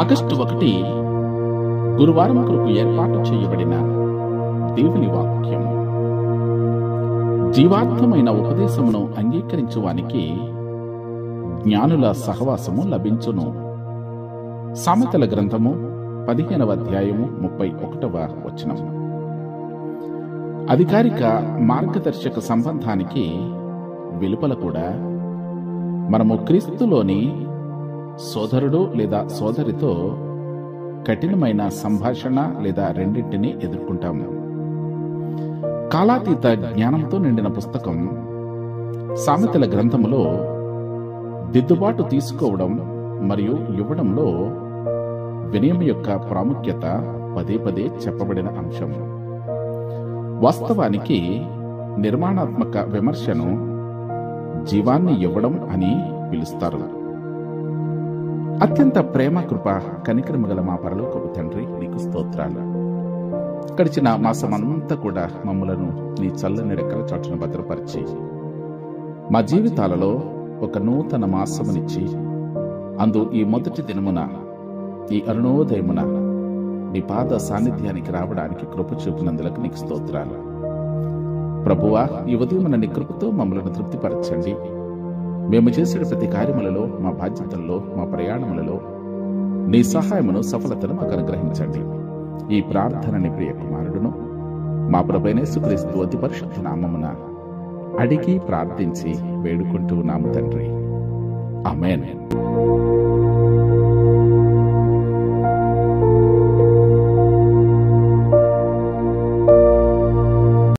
August 1 గురువారం కొరకు ఏర్పాటు చేయబడిన దేవుని వాక్యం. జీవార్థమైన ఉపదేశమును అంగీకరించువానికి జ్ఞానుల సహవాసము లభించును. సామెతల గ్రంథము 15వ అధ్యాయము 31వ వచనం. అధికారిక మార్గదర్శక సంబంధానికి వెలుపల కూడా మనము క్రీస్తులోని సోదరుడు లేదా సోదరితో కఠినమైన సంభాషణ లేదా రెండింటినీ ఎదుర్కొంటాము. కాలాతీత జ్ఞానంతో నిండిన పుస్తకం సామెతల గ్రంథములో దిద్దుబాటు తీసుకోవడం మరియు ఇవ్వడంలో వినయం యొక్క ప్రాముఖ్యత పదే పదే చెప్పబడిన అంశం. వాస్తవానికి నిర్మాణాత్మక విమర్శను జీవాన్ని ఇవ్వడం అని పిలుస్తారు. అత్యంత ప్రేమ, కృప, కనికరము గల మా పరలోకపు తండ్రి, నీకు స్తోత్రాలు. గడిచిన మాసమంతా కూడా మమ్మలను నీ చల్లని రెక్కల చాటును భద్రపరిచి మా జీవితాలలో ఒక నూతన మాసమునిచ్చి అందు ఈ మొదటి దినమున, ఈ అరుణోదయమున నీ పాద సాన్నిధ్యానికి రావడానికి కృప చూపినందులకు నీకు స్తోత్రాలు. ప్రభువా, ఈ ఉదయమున నీ కృపతో మమ్మలను తృప్తిపరచండి. మేము చేసిన ప్రతి కార్యములలో, మా బాధ్యతల్లో, మా ప్రయాణములలో నీ సహాయమును, సఫలతను మాకు అనుగ్రహించండి. ఈ ప్రార్థనని ప్రియ కుమారుడును మా ప్రభువైన యేసుక్రీస్తు అతి పరిశుద్ధ నామమున అడిగి ప్రార్థించి వేడుకుంటూ ఉన్నాము తండ్రి. ఆమేన్.